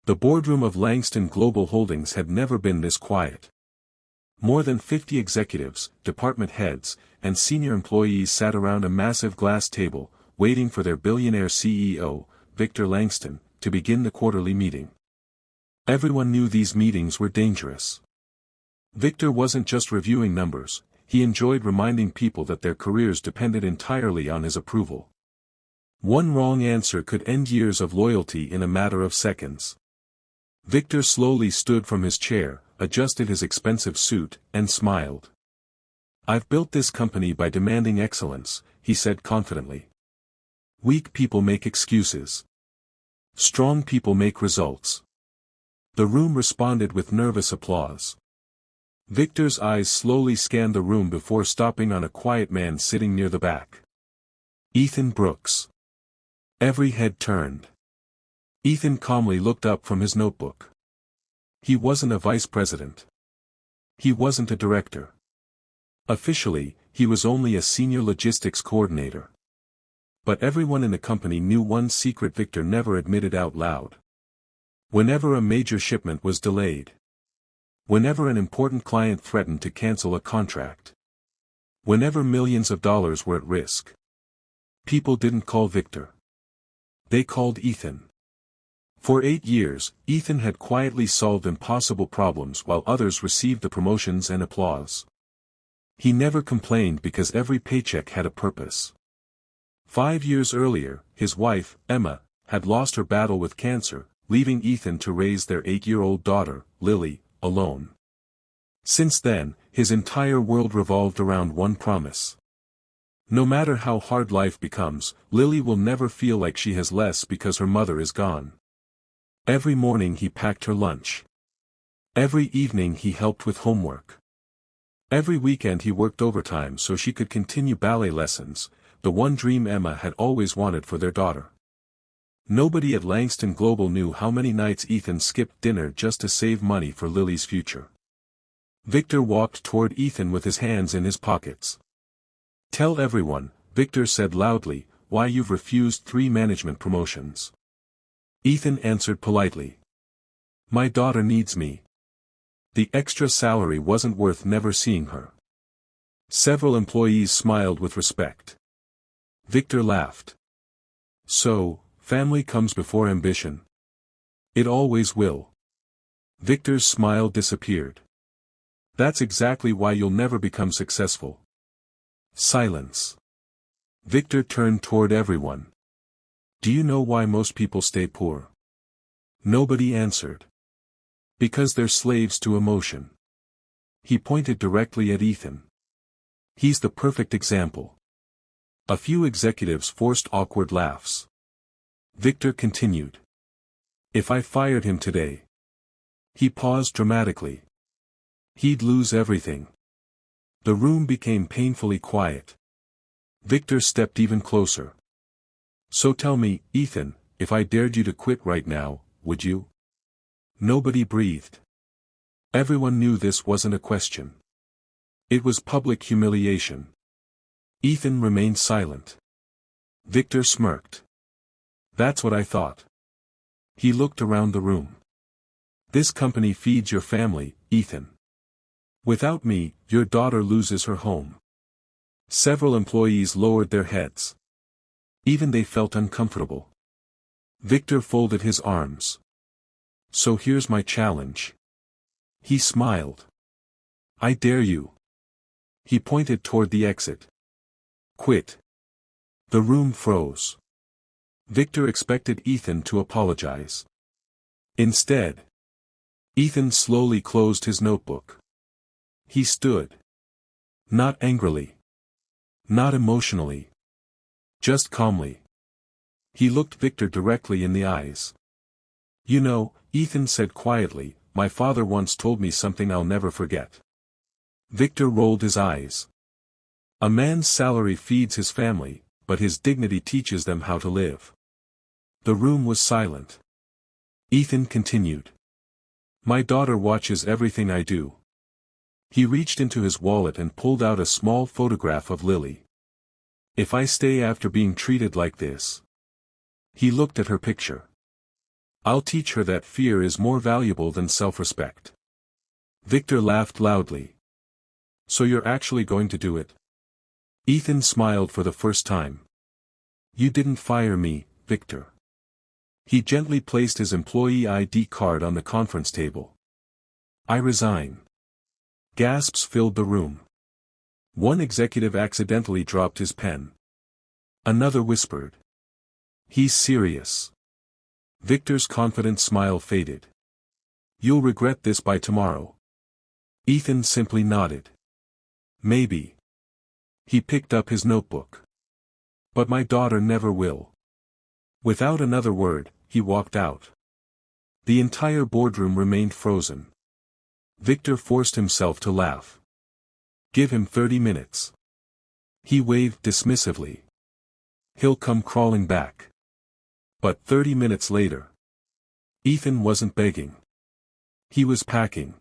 The boardroom of Langston Global Holdings had never been this quiet. More than 50 executives, department heads, and senior employees sat around a massive glass table, waiting for their billionaire CEO, Victor Langston, to begin the quarterly meeting. Everyone knew these meetings were dangerous. Victor wasn't just reviewing numbers, he enjoyed reminding people that their careers depended entirely on his approval. One wrong answer could end years of loyalty in a matter of seconds. Victor slowly stood from his chair, adjusted his expensive suit, and smiled. "I've built this company by demanding excellence," he said confidently. "Weak people make excuses. Strong people make results." The room responded with nervous applause. Victor's eyes slowly scanned the room before stopping on a quiet man sitting near the back. Ethan Brooks. Every head turned. Ethan calmly looked up from his notebook. He wasn't a vice president. He wasn't a director. Officially, he was only a senior logistics coordinator. But everyone in the company knew one secret Victor never admitted out loud. Whenever a major shipment was delayed. Whenever an important client threatened to cancel a contract. Whenever millions of dollars were at risk. People didn't call Victor. They called Ethan. For 8 years, Ethan had quietly solved impossible problems while others received the promotions and applause. He never complained because every paycheck had a purpose. 5 years earlier, his wife, Emma, had lost her battle with cancer, leaving Ethan to raise their 8-year-old daughter, Lily, alone. Since then, his entire world revolved around one promise. No matter how hard life becomes, Lily will never feel like she has less because her mother is gone. Every morning he packed her lunch. Every evening he helped with homework. Every weekend he worked overtime so she could continue ballet lessons, the one dream Emma had always wanted for their daughter. Nobody at Langston Global knew how many nights Ethan skipped dinner just to save money for Lily's future. Victor walked toward Ethan with his hands in his pockets. "Tell everyone," Victor said loudly, "why you've refused 3 management promotions." Ethan answered politely. "My daughter needs me." The extra salary wasn't worth never seeing her. Several employees smiled with respect. Victor laughed. "So, family comes before ambition. It always will." Victor's smile disappeared. "That's exactly why you'll never become successful." Silence. Victor turned toward everyone. "Do you know why most people stay poor?" Nobody answered. "Because they're slaves to emotion." He pointed directly at Ethan. "He's the perfect example." A few executives forced awkward laughs. Victor continued. "If I fired him today." He paused dramatically. "He'd lose everything." The room became painfully quiet. Victor stepped even closer. "So tell me, Ethan, if I dared you to quit right now, would you?" Nobody breathed. Everyone knew this wasn't a question. It was public humiliation. Ethan remained silent. Victor smirked. "That's what I thought." He looked around the room. "This company feeds your family, Ethan. Without me, your daughter loses her home." Several employees lowered their heads. Even they felt uncomfortable. Victor folded his arms. "So here's my challenge." He smiled. "I dare you." He pointed toward the exit. "Quit." The room froze. Victor expected Ethan to apologize. Instead, Ethan slowly closed his notebook. He stood. Not angrily. Not emotionally. Just calmly. He looked Victor directly in the eyes. "You know," Ethan said quietly, "my father once told me something I'll never forget." Victor rolled his eyes. "A man's salary feeds his family, but his dignity teaches them how to live." The room was silent. Ethan continued. "My daughter watches everything I do." He reached into his wallet and pulled out a small photograph of Lily. "If I stay after being treated like this." He looked at her picture. I'll teach her that fear is more valuable than self-respect. Victor laughed loudly. So you're actually going to do it? Ethan smiled for the first time. You didn't fire me, Victor. He gently placed his employee ID card on the conference table. I resign. Gasps filled the room. One executive accidentally dropped his pen. Another whispered. He's serious. Victor's confident smile faded. You'll regret this by tomorrow. Ethan simply nodded. Maybe. He picked up his notebook. But my daughter never will. Without another word, he walked out. The entire boardroom remained frozen. Victor forced himself to laugh. Give him 30 minutes. He waved dismissively. He'll come crawling back. But 30 minutes later. Ethan wasn't begging. He was packing.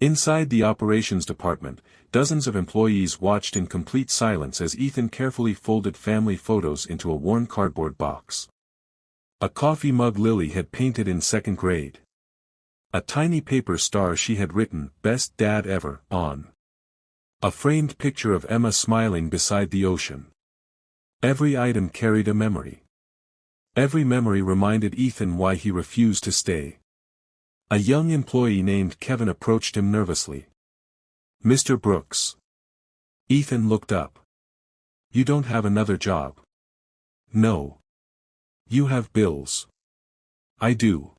Inside the operations department, dozens of employees watched in complete silence as Ethan carefully folded family photos into a worn cardboard box. A coffee mug Lily had painted in second grade. A tiny paper star she had written, "Best Dad Ever," on. A framed picture of Emma smiling beside the ocean. Every item carried a memory. Every memory reminded Ethan why he refused to stay. A young employee named Kevin approached him nervously. Mr. Brooks. Ethan looked up. You don't have another job. No. You have bills. I do.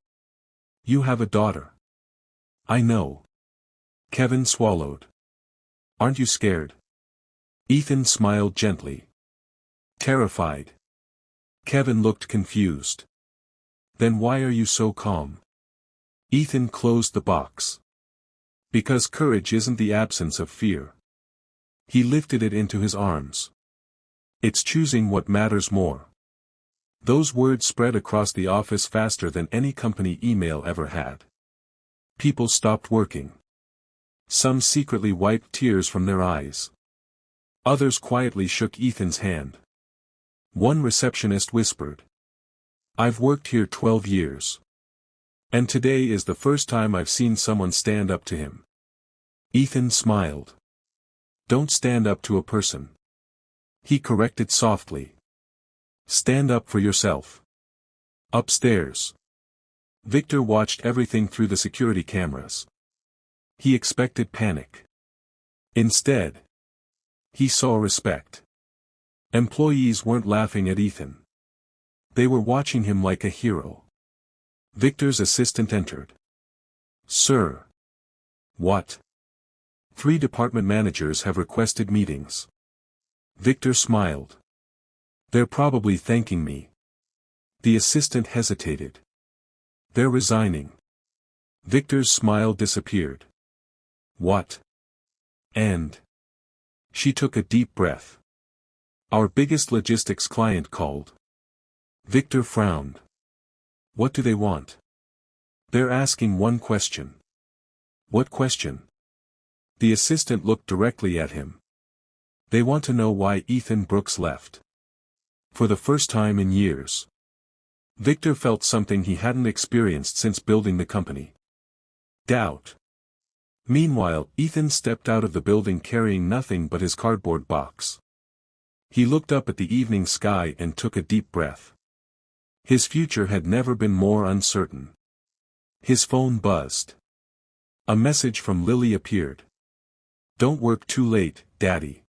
You have a daughter. I know. Kevin swallowed. Aren't you scared? Ethan smiled gently. Terrified. Kevin looked confused. Then why are you so calm? Ethan closed the box. Because courage isn't the absence of fear. He lifted it into his arms. It's choosing what matters more. Those words spread across the office faster than any company email ever had. People stopped working. Some secretly wiped tears from their eyes. Others quietly shook Ethan's hand. One receptionist whispered. I've worked here 12 years. And today is the first time I've seen someone stand up to him. Ethan smiled. Don't stand up to a person. He corrected softly. Stand up for yourself. Upstairs. Victor watched everything through the security cameras. He expected panic. Instead, he saw respect. Employees weren't laughing at Ethan. They were watching him like a hero. Victor's assistant entered. Sir. What? 3 department managers have requested meetings. Victor smiled. They're probably thanking me. The assistant hesitated. They're resigning. Victor's smile disappeared. What? And. She took a deep breath. Our biggest logistics client called. Victor frowned. What do they want? They're asking one question. What question? The assistant looked directly at him. They want to know why Ethan Brooks left. For the first time in years. Victor felt something he hadn't experienced since building the company. Doubt. Meanwhile, Ethan stepped out of the building carrying nothing but his cardboard box. He looked up at the evening sky and took a deep breath. His future had never been more uncertain. His phone buzzed. A message from Lily appeared. Don't work too late, Daddy.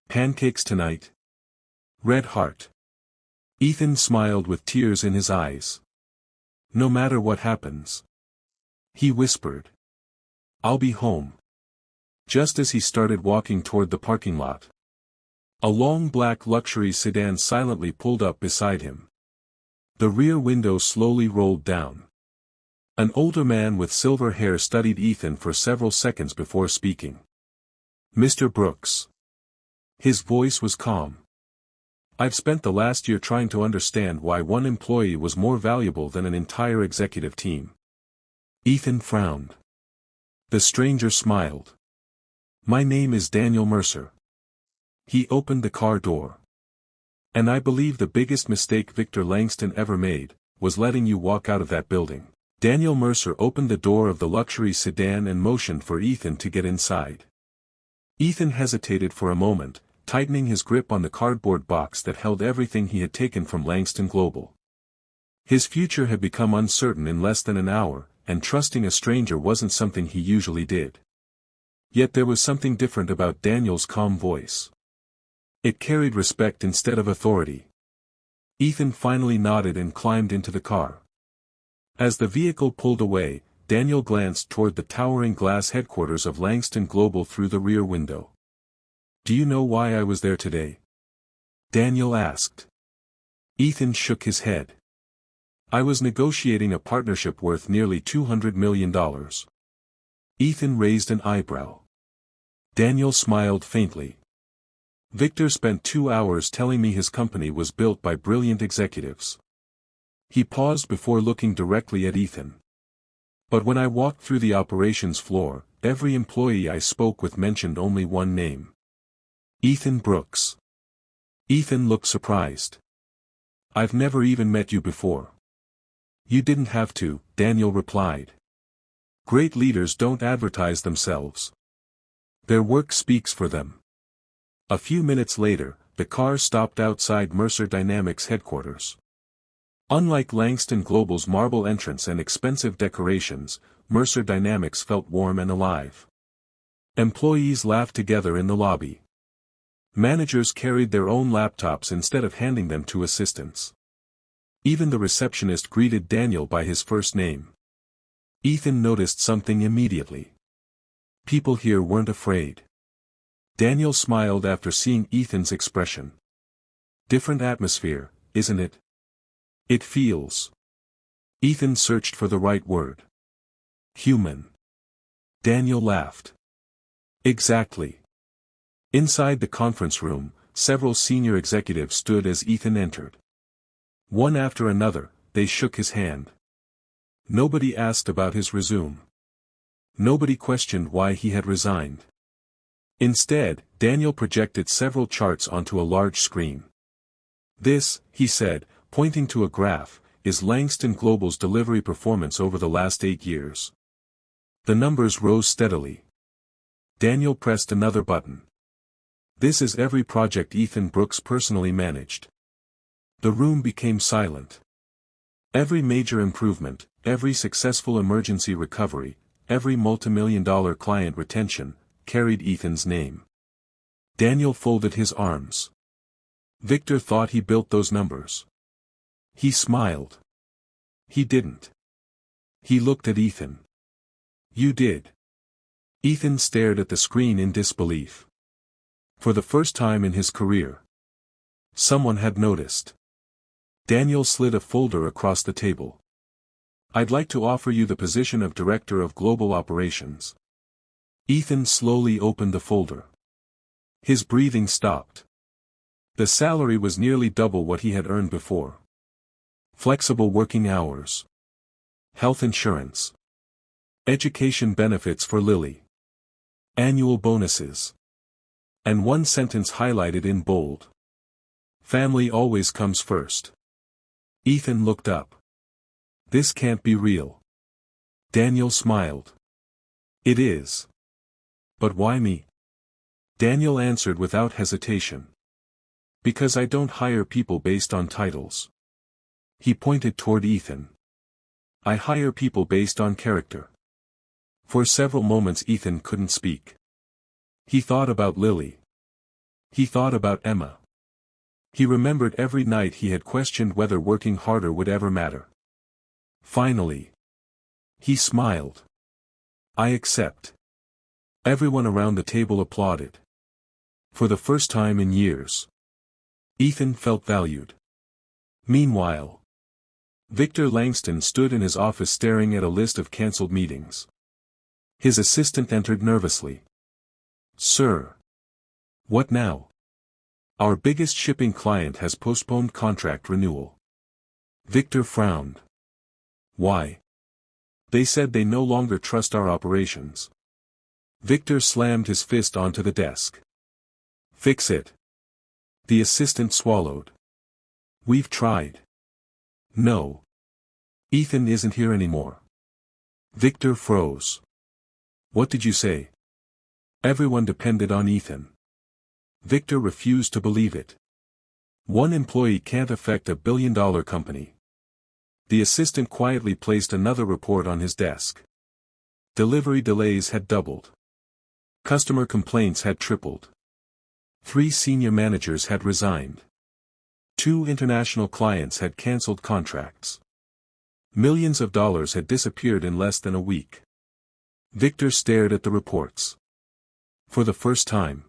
Pancakes tonight? Red heart. Ethan smiled with tears in his eyes. No matter what happens. He whispered. I'll be home. Just as he started walking toward the parking lot. A long black luxury sedan silently pulled up beside him. The rear window slowly rolled down. An older man with silver hair studied Ethan for several seconds before speaking. Mr. Brooks. His voice was calm. I've spent the last year trying to understand why one employee was more valuable than an entire executive team. Ethan frowned. The stranger smiled. My name is Daniel Mercer. He opened the car door. And I believe the biggest mistake Victor Langston ever made was letting you walk out of that building. Daniel Mercer opened the door of the luxury sedan and motioned for Ethan to get inside. Ethan hesitated for a moment, tightening his grip on the cardboard box that held everything he had taken from Langston Global. His future had become uncertain in less than an hour, and trusting a stranger wasn't something he usually did. Yet there was something different about Daniel's calm voice. It carried respect instead of authority. Ethan finally nodded and climbed into the car. As the vehicle pulled away, Daniel glanced toward the towering glass headquarters of Langston Global through the rear window. "Do you know why I was there today?" Daniel asked. Ethan shook his head. "I was negotiating a partnership worth nearly $200 million. Ethan raised an eyebrow. Daniel smiled faintly. "Victor spent 2 hours telling me his company was built by brilliant executives." He paused before looking directly at Ethan. "But when I walked through the operations floor, every employee I spoke with mentioned only one name. Ethan Brooks." Ethan looked surprised. "I've never even met you before." "You didn't have to," Daniel replied. "Great leaders don't advertise themselves. Their work speaks for them." A few minutes later, the car stopped outside Mercer Dynamics headquarters. Unlike Langston Global's marble entrance and expensive decorations, Mercer Dynamics felt warm and alive. Employees laughed together in the lobby. Managers carried their own laptops instead of handing them to assistants. Even the receptionist greeted Daniel by his first name. Ethan noticed something immediately. People here weren't afraid. Daniel smiled after seeing Ethan's expression. "Different atmosphere, isn't it? It feels." Ethan searched for the right word. "Human." Daniel laughed. "Exactly." Inside the conference room, several senior executives stood as Ethan entered. One after another, they shook his hand. Nobody asked about his resume. Nobody questioned why he had resigned. Instead, Daniel projected several charts onto a large screen. "This," he said, pointing to a graph, "is Langston Global's delivery performance over the last 8 years. The numbers rose steadily." Daniel pressed another button. "This is every project Ethan Brooks personally managed." The room became silent. Every major improvement, every successful emergency recovery, every multimillion-dollar client retention, carried Ethan's name. Daniel folded his arms. Victor thought he built those numbers. He smiled. He didn't. He looked at Ethan. "You did." Ethan stared at the screen in disbelief. For the first time in his career, someone had noticed. Daniel slid a folder across the table. "I'd like to offer you the position of Director of Global Operations." Ethan slowly opened the folder. His breathing stopped. The salary was nearly double what he had earned before. Flexible working hours. Health insurance. Education benefits for Lily. Annual bonuses. And one sentence highlighted in bold. "Family always comes first." Ethan looked up. "This can't be real." Daniel smiled. "It is." "But why me?" Daniel answered without hesitation. "Because I don't hire people based on titles." He pointed toward Ethan. "I hire people based on character." For several moments Ethan couldn't speak. He thought about Lily. He thought about Emma. He remembered every night he had questioned whether working harder would ever matter. Finally, he smiled. "I accept." Everyone around the table applauded. For the first time in years, Ethan felt valued. Meanwhile, Victor Langston stood in his office staring at a list of cancelled meetings. His assistant entered nervously. "Sir." "What now?" "Our biggest shipping client has postponed contract renewal." Victor frowned. "Why?" "They said they no longer trust our operations." Victor slammed his fist onto the desk. "Fix it." The assistant swallowed. "We've tried." "No. Ethan isn't here anymore. Victor froze. What did you say? Everyone depended on Ethan. Victor refused to believe it. One employee can't affect a billion-dollar company. The assistant quietly placed another report on his desk. Delivery delays had doubled. Customer complaints had tripled. 3 senior managers had resigned. 2 international clients had cancelled contracts. Millions of dollars had disappeared in less than a week. Victor stared at the reports. For the first time,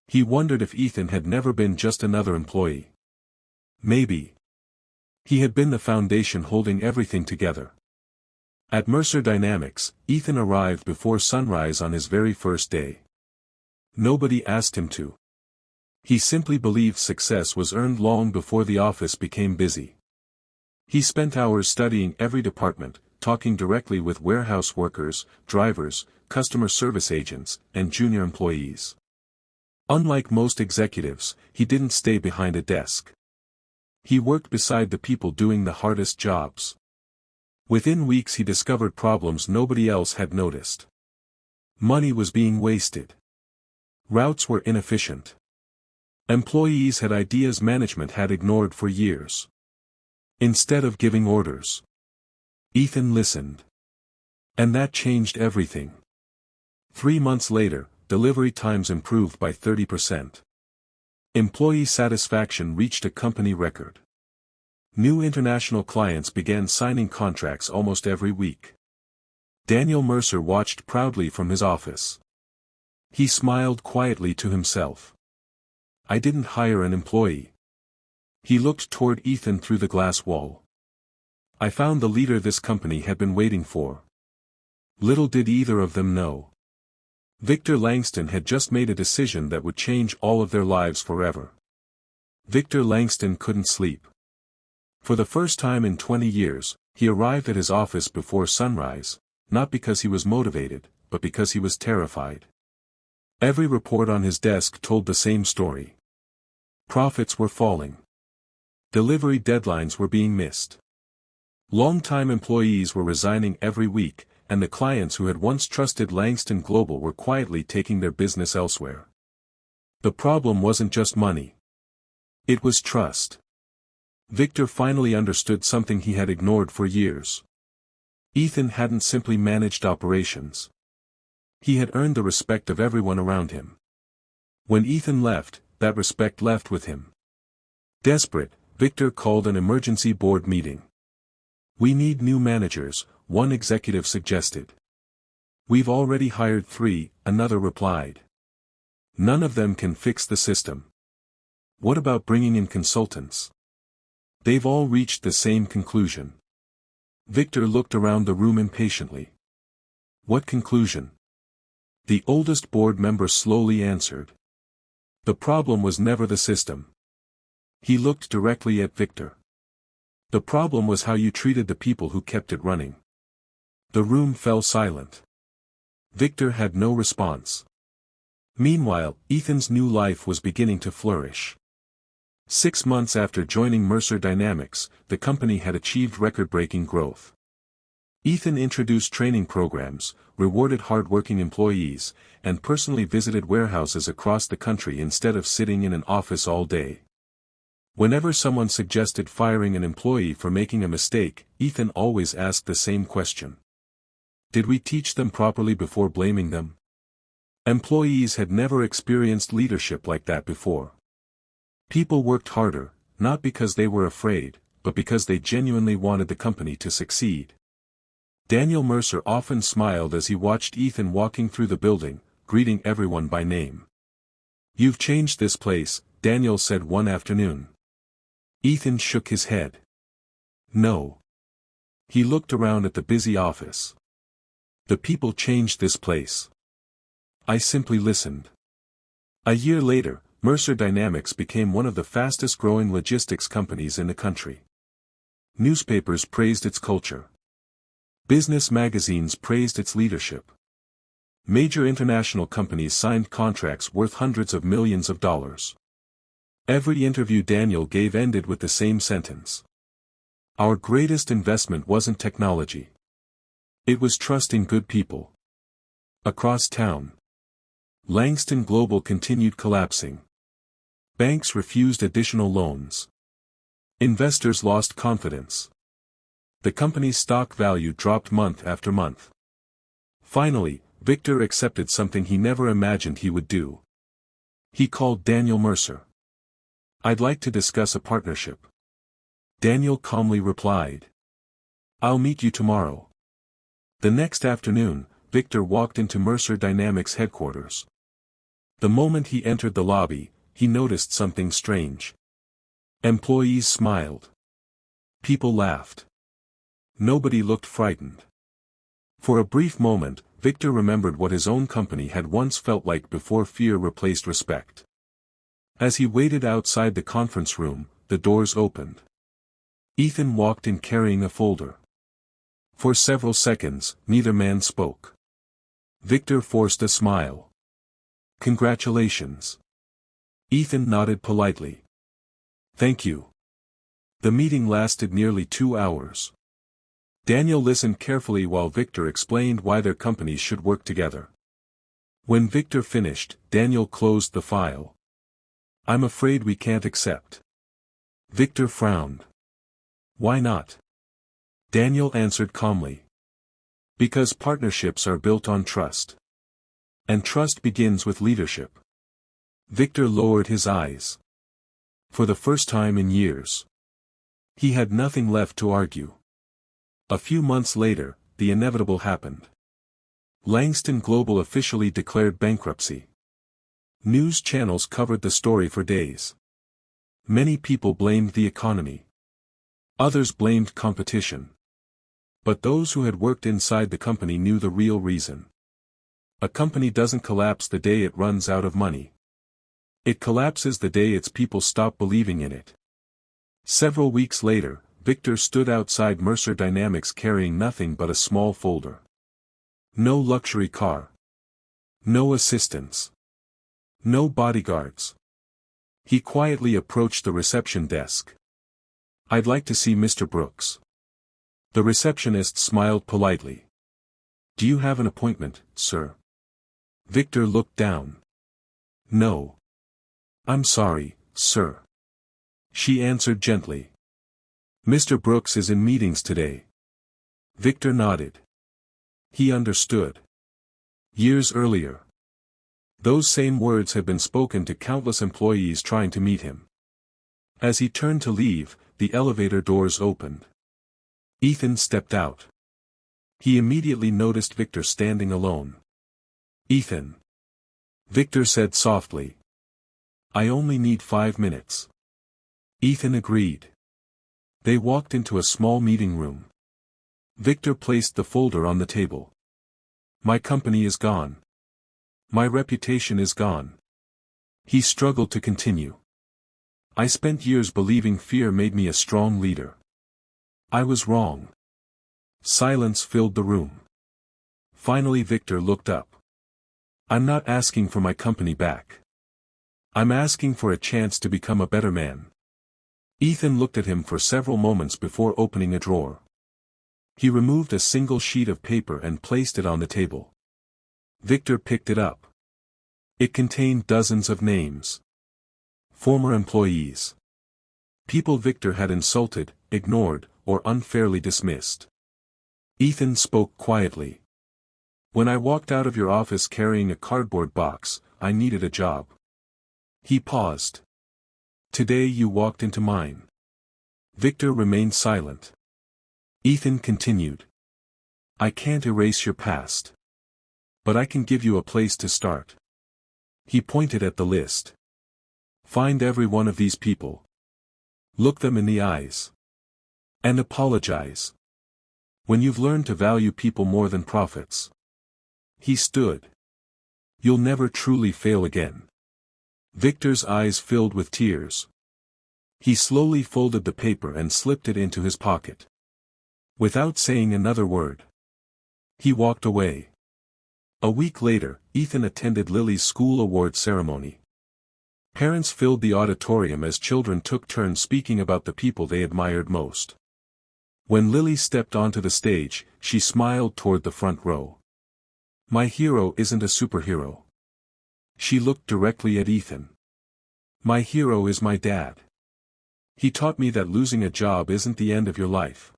he wondered if Ethan had never been just another employee. Maybe he had been the foundation holding everything together. At Mercer Dynamics, Ethan arrived before sunrise on his very first day. Nobody asked him to. He simply believed success was earned long before the office became busy. He spent hours studying every department, talking directly with warehouse workers, drivers, customer service agents, and junior employees. Unlike most executives, he didn't stay behind a desk. He worked beside the people doing the hardest jobs. Within weeks he discovered problems nobody else had noticed. Money was being wasted. Routes were inefficient. Employees had ideas management had ignored for years. Instead of giving orders, Ethan listened. And that changed everything. 3 months later, delivery times improved by 30%. Employee satisfaction reached a company record. New international clients began signing contracts almost every week. Daniel Mercer watched proudly from his office. He smiled quietly to himself. I didn't hire an employee. He looked toward Ethan through the glass wall. I found the leader this company had been waiting for. Little did either of them know. Victor Langston had just made a decision that would change all of their lives forever. Victor Langston couldn't sleep. For the first time in 20 years, he arrived at his office before sunrise, not because he was motivated, but because he was terrified. Every report on his desk told the same story. Profits were falling. Delivery deadlines were being missed. Long-time employees were resigning every week, and the clients who had once trusted Langston Global were quietly taking their business elsewhere. The problem wasn't just money. It was trust. Victor finally understood something he had ignored for years. Ethan hadn't simply managed operations. He had earned the respect of everyone around him. When Ethan left, that respect left with him. Desperate, Victor called an emergency board meeting. We need new managers, one executive suggested. We've already hired 3, another replied. None of them can fix the system. What about bringing in consultants? They've all reached the same conclusion. Victor looked around the room impatiently. What conclusion? The oldest board member slowly answered. The problem was never the system. He looked directly at Victor. The problem was how you treated the people who kept it running. The room fell silent. Victor had no response. Meanwhile, Ethan's new life was beginning to flourish. 6 months after joining Mercer Dynamics, the company had achieved record-breaking growth. Ethan introduced training programs, rewarded hardworking employees, and personally visited warehouses across the country instead of sitting in an office all day. Whenever someone suggested firing an employee for making a mistake, Ethan always asked the same question. Did we teach them properly before blaming them? Employees had never experienced leadership like that before. People worked harder, not because they were afraid, but because they genuinely wanted the company to succeed. Daniel Mercer often smiled as he watched Ethan walking through the building, greeting everyone by name. You've changed this place, Daniel said one afternoon. Ethan shook his head. No. He looked around at the busy office. The people changed this place. I simply listened. A year later, Mercer Dynamics became one of the fastest-growing logistics companies in the country. Newspapers praised its culture. Business magazines praised its leadership. Major international companies signed contracts worth hundreds of millions of dollars. Every interview Daniel gave ended with the same sentence. Our greatest investment wasn't technology. It was trust in good people. Across town, Langston Global continued collapsing. Banks refused additional loans. Investors lost confidence. The company's stock value dropped month after month. Finally, Victor accepted something he never imagined he would do. He called Daniel Mercer. "I'd like to discuss a partnership." Daniel calmly replied, "I'll meet you tomorrow." The next afternoon, Victor walked into Mercer Dynamics headquarters. The moment he entered the lobby, he noticed something strange. Employees smiled. People laughed. Nobody looked frightened. For a brief moment, Victor remembered what his own company had once felt like before fear replaced respect. As he waited outside the conference room, the doors opened. Ethan walked in carrying a folder. For several seconds, neither man spoke. Victor forced a smile. "Congratulations." Ethan nodded politely. "Thank you." The meeting lasted nearly 2 hours. Daniel listened carefully while Victor explained why their companies should work together. When Victor finished, Daniel closed the file. "I'm afraid we can't accept." Victor frowned. "Why not?" Daniel answered calmly. "Because partnerships are built on trust. And trust begins with leadership." Victor lowered his eyes. For the first time in years, he had nothing left to argue. A few months later, the inevitable happened. Langston Global officially declared bankruptcy. News channels covered the story for days. Many people blamed the economy. Others blamed competition. But those who had worked inside the company knew the real reason. A company doesn't collapse the day it runs out of money. It collapses the day its people stop believing in it. Several weeks later, Victor stood outside Mercer Dynamics carrying nothing but a small folder. No luxury car. No assistants. No bodyguards. He quietly approached the reception desk. "I'd like to see Mr. Brooks." The receptionist smiled politely. "Do you have an appointment, sir?" Victor looked down. "No. I'm sorry, sir." She answered gently. "Mr. Brooks is in meetings today." Victor nodded. He understood. Years earlier, those same words had been spoken to countless employees trying to meet him. As he turned to leave, the elevator doors opened. Ethan stepped out. He immediately noticed Victor standing alone. "Ethan," Victor said softly. "I only need 5 minutes." Ethan agreed. They walked into a small meeting room. Victor placed the folder on the table. "My company is gone. My reputation is gone." He struggled to continue. "I spent years believing fear made me a strong leader. I was wrong." Silence filled the room. Finally Victor looked up. "I'm not asking for my company back. I'm asking for a chance to become a better man." Ethan looked at him for several moments before opening a drawer. He removed a single sheet of paper and placed it on the table. Victor picked it up. It contained dozens of names. Former employees. People Victor had insulted, ignored, or unfairly dismissed. Ethan spoke quietly. "When I walked out of your office carrying a cardboard box, I needed a job." He paused. "Today you walked into mine." Victor remained silent. Ethan continued. "I can't erase your past. But I can give you a place to start." He pointed at the list. "Find every one of these people. Look them in the eyes. And apologize. When you've learned to value people more than profits." He stood. "You'll never truly fail again." Victor's eyes filled with tears. He slowly folded the paper and slipped it into his pocket. Without saying another word, he walked away. A week later, Ethan attended Lily's school award ceremony. Parents filled the auditorium as children took turns speaking about the people they admired most. When Lily stepped onto the stage, she smiled toward the front row. My hero isn't a superhero. She looked directly at Ethan. My hero is my dad. He taught me that losing a job isn't the end of your life.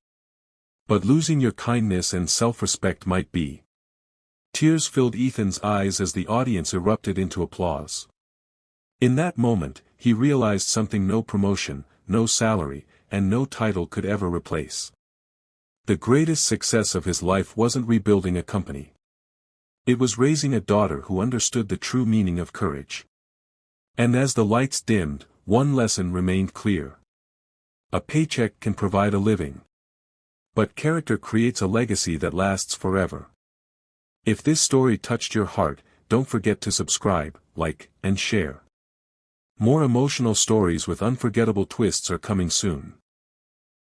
But losing your kindness and self-respect might be. Tears filled Ethan's eyes as the audience erupted into applause. In that moment, he realized something no promotion, no salary, and no title could ever replace. The greatest success of his life wasn't rebuilding a company. It was raising a daughter who understood the true meaning of courage. And as the lights dimmed, one lesson remained clear. A paycheck can provide a living. But character creates a legacy that lasts forever. If this story touched your heart, don't forget to subscribe, like, and share. More emotional stories with unforgettable twists are coming soon.